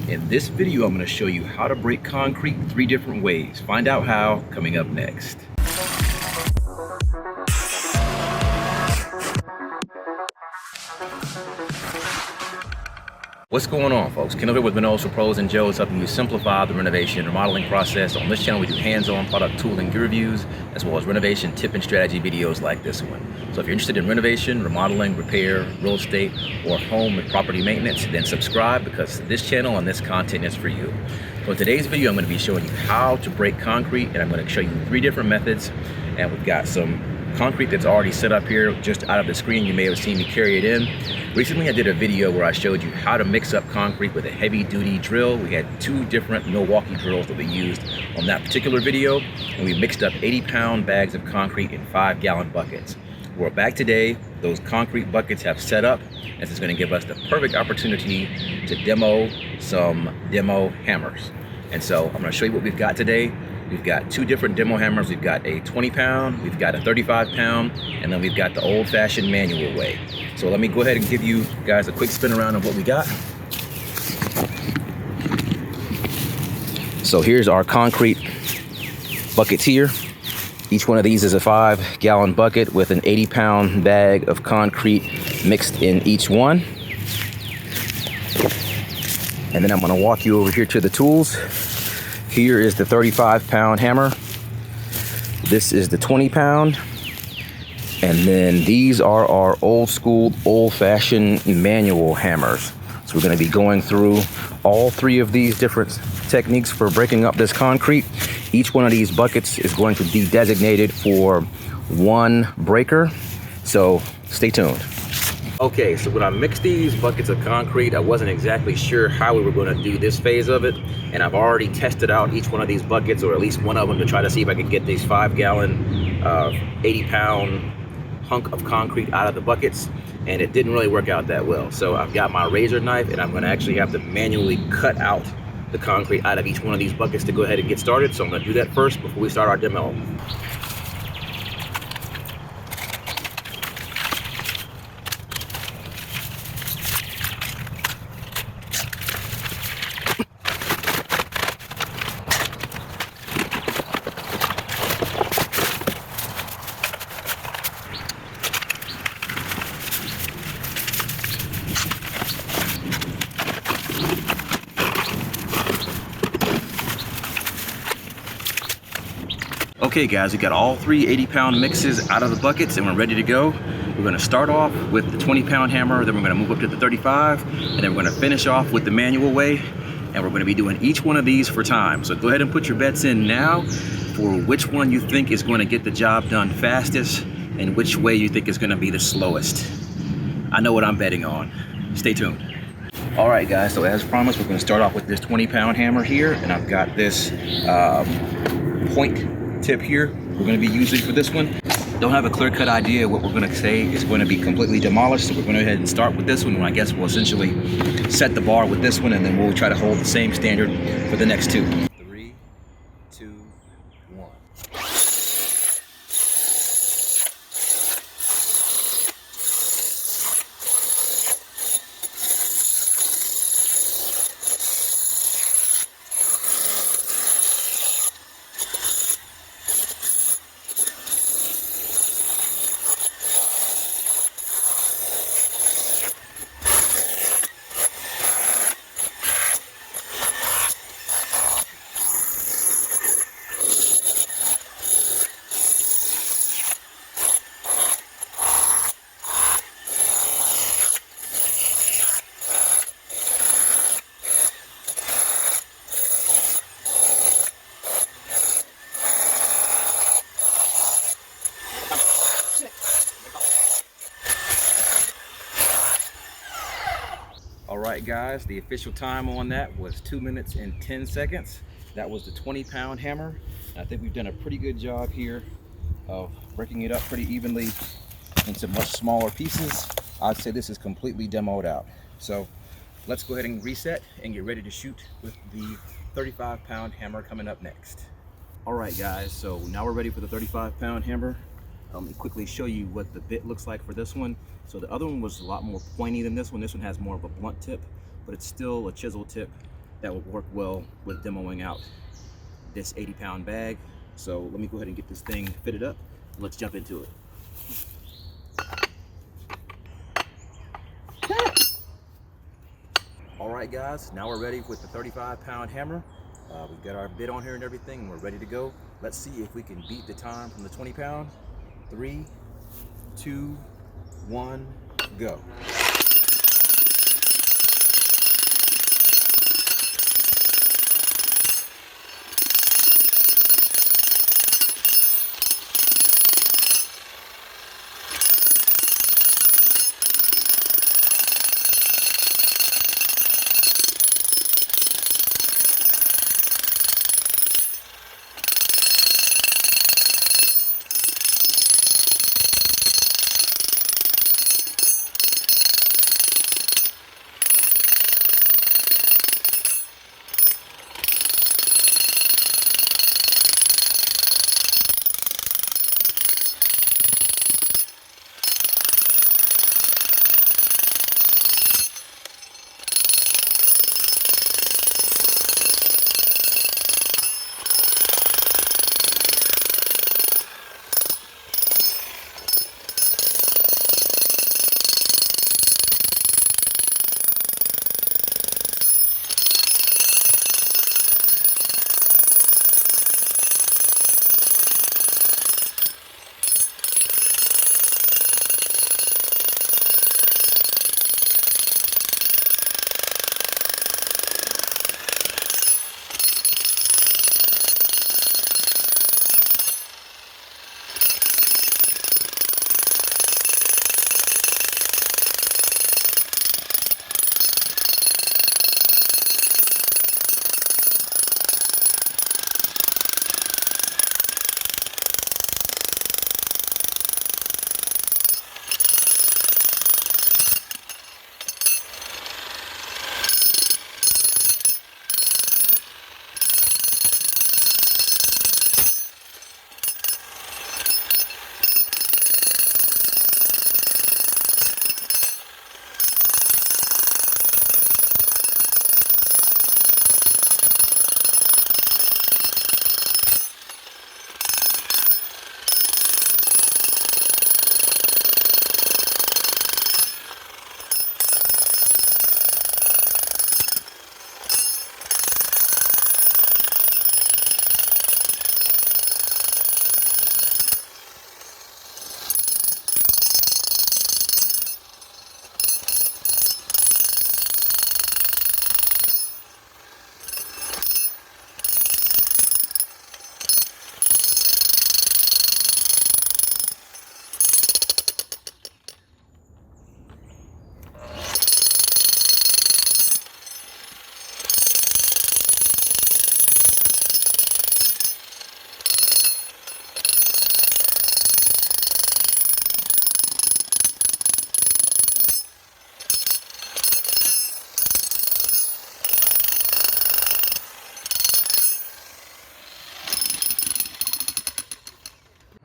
In this video, I'm going to show you how to break concrete 3 different ways. Find out how coming up next. What's going on, folks? Ken here with Renos for Pros and Joes, helping you simplify the renovation and remodeling process. On this channel, we do hands-on product tool and gear reviews, as well as renovation tip and strategy videos like this one. So if you're interested in renovation, remodeling, repair, real estate, or home and property maintenance, then subscribe, because this channel and this content is for you. So in today's video, I'm going to be showing you how to break concrete, and I'm going to show you 3 different methods. And we've got some concrete that's already set up here just out of the screen. You may have seen me carry it in. Recently I did a video where I showed you how to mix up concrete with a heavy duty drill. We had 2 different Milwaukee drills that we used on that particular video, and we mixed up 80-pound bags of concrete in 5-gallon buckets. We're back today. Those concrete buckets have set up, and this is going to give us the perfect opportunity to demo some demo hammers. And so I'm going to show you what we've got today. We've got 2 different demo hammers. We've got a 20-pound, we've got a 35-pound, and then we've got the old-fashioned manual way. So let me go ahead and give you guys a quick spin around of what we got. So here's our concrete buckets here. Each one of these is a 5-gallon bucket with an 80-pound bag of concrete mixed in each one. And then I'm going to walk you over here to the tools. Here is the 35-pound hammer. This is the 20-pound. And then these are our old school, old-fashioned manual hammers. So we're going to be going through all 3 of these different techniques for breaking up this concrete. Each one of these buckets is going to be designated for 1 breaker. So stay tuned. Okay, so when I mixed these buckets of concrete, I wasn't exactly sure how we were going to do this phase of it. And I've already tested out each one of these buckets, or at least one of them, to try to see if I could get these 5-gallon, 80-pound hunk of concrete out of the buckets. And it didn't really work out that well. So I've got my razor knife, and I'm going to actually have to manually cut out the concrete out of each one of these buckets to go ahead and get started. So I'm going to do that first before we start our demo. Okay guys, we got all 3 80-pound mixes out of the buckets, and we're ready to go. We're going to start off with the 20-pound hammer, then we're going to move up to the 35, and then we're going to finish off with the manual way, and we're going to be doing each one of these for time. So go ahead and put your bets in now for which one you think is going to get the job done fastest and which way you think is going to be the slowest. I know what I'm betting on. Stay tuned. All right guys, so as promised, we're going to start off with this 20-pound hammer here, and I've got this point tip here we're going to be using for this one. Don't have a clear-cut idea what we're going to say is going to be completely demolished, so we're going to go ahead and start with this one, and I guess we'll essentially set the bar with this one, and then we'll try to hold the same standard for the next 2. 3, 2, 1. Alright guys, the official time on that was 2 minutes and 10 seconds. That was the 20-pound hammer. I think we've done a pretty good job here of breaking it up pretty evenly into much smaller pieces. I'd say this is completely demoed out. So let's go ahead and reset and get ready to shoot with the 35-pound hammer coming up next. Alright guys, so now we're ready for the 35-pound hammer. Let me quickly show you what the bit looks like for this one. So the other one was a lot more pointy than this one. This one has more of a blunt tip, but it's still a chisel tip that would work well with demoing out this 80-pound bag. So let me go ahead and get this thing fitted up. Let's jump into it. All right, guys, now we're ready with the 35-pound hammer. We've got our bit on here and everything, and we're ready to go. Let's see if we can beat the time from the 20-pound. 3, 2, 1, go.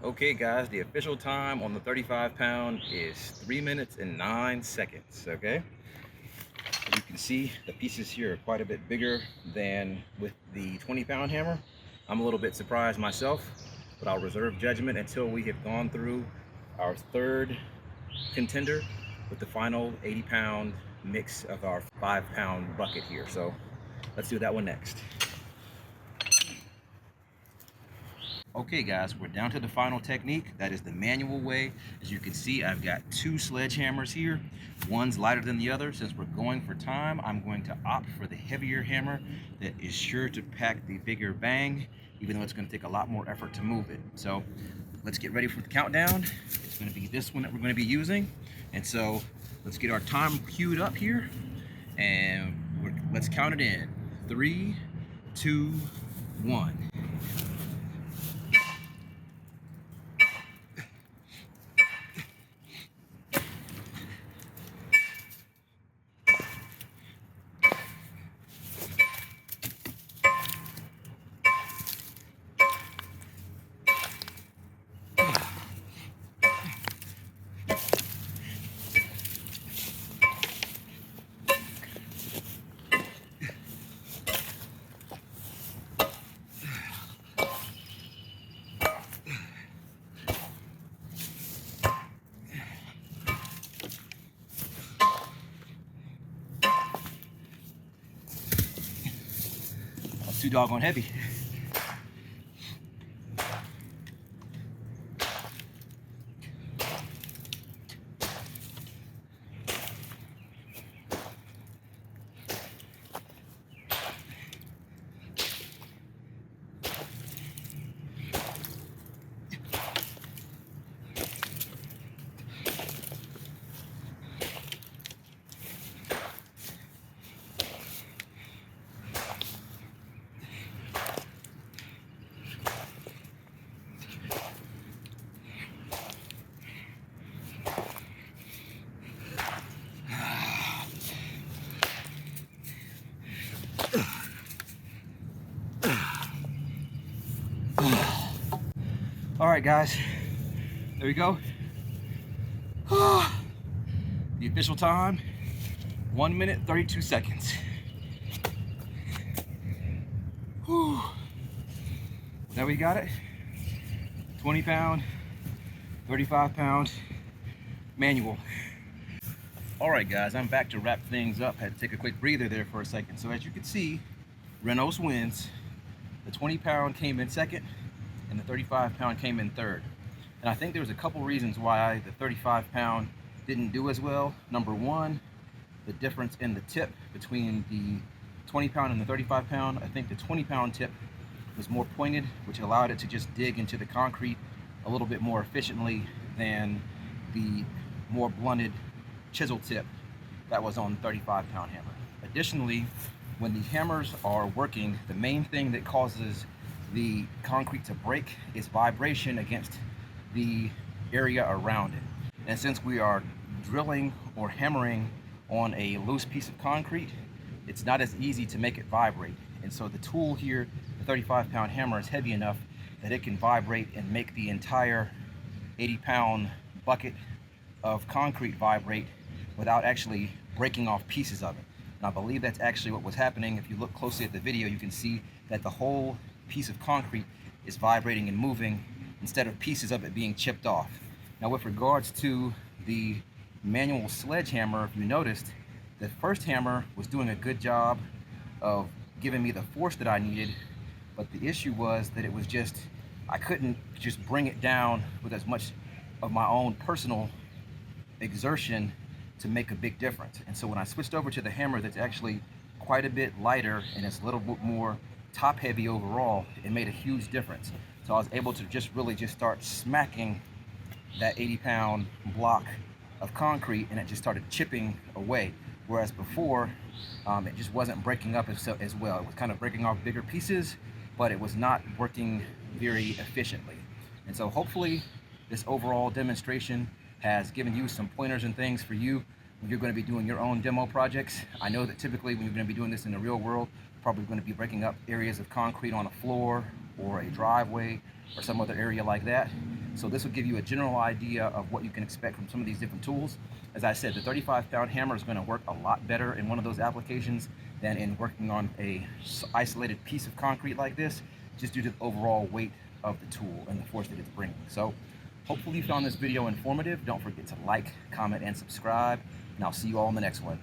Okay, guys, the official time on the 35-pound is 3 minutes and 9 seconds, okay? As you can see, the pieces here are quite a bit bigger than with the 20-pound hammer. I'm a little bit surprised myself, but I'll reserve judgment until we have gone through our third contender with the final 80-pound mix of our 5-pound bucket here. So let's do that one next. Okay, guys, we're down to the final technique. That is the manual way. As you can see, I've got 2 sledgehammers here. One's lighter than the other. Since we're going for time, I'm going to opt for the heavier hammer that is sure to pack the bigger bang, even though it's going to take a lot more effort to move it. So let's get ready for the countdown. It's going to be this one that we're going to be using. And so let's get our time queued up here, and let's count it in. 3, 2, 1. too doggone heavy. All right, guys, there we go. The official time, 1 minute, 32 seconds. Whew. Now we got it. 20 pound, 35 pound manual. All right, guys, I'm back to wrap things up. Had to take a quick breather there for a second. So as you can see, Renos wins. The 20 pound came in second, and the 35 pound came in third. And I think there was a couple reasons why the 35 pound didn't do as well. Number one, the difference in the tip between the 20 pound and the 35 pound. I think the 20 pound tip was more pointed, which allowed it to just dig into the concrete a little bit more efficiently than the more blunted chisel tip that was on the 35 pound hammer. Additionally, when the hammers are working, the main thing that causes the concrete to break is vibration against the area around it. And since we are drilling or hammering on a loose piece of concrete, it's not as easy to make it vibrate. And so the tool here, the 35 pound hammer, is heavy enough that it can vibrate and make the entire 80 pound bucket of concrete vibrate without actually breaking off pieces of it. And I believe that's actually what was happening. If you look closely at the video, you can see that the whole piece of concrete is vibrating and moving instead of pieces of it being chipped off. Now, with regards to the manual sledgehammer, if you noticed, the first hammer was doing a good job of giving me the force that I needed, but the issue was that it was just, I couldn't just bring it down with as much of my own personal exertion to make a big difference. And so when I switched over to the hammer that's actually quite a bit lighter and it's a little bit more top heavy overall, it made a huge difference. So I was able to just really just start smacking that 80 pound block of concrete, and it just started chipping away. Whereas before, it just wasn't breaking up as well. It was kind of breaking off bigger pieces, but it was not working very efficiently. And so hopefully this overall demonstration has given you some pointers and things for you when you're going to be doing your own demo projects. I know that typically when you're going to be doing this in the real world, you're probably going to be breaking up areas of concrete on a floor or a driveway or some other area like that. So this will give you a general idea of what you can expect from some of these different tools. As I said, the 35 pound hammer is going to work a lot better in one of those applications than in working on a isolated piece of concrete like this, just due to the overall weight of the tool and the force that it's bringing. So hopefully you found this video informative. Don't forget to like, comment, and subscribe, and I'll see you all in the next one.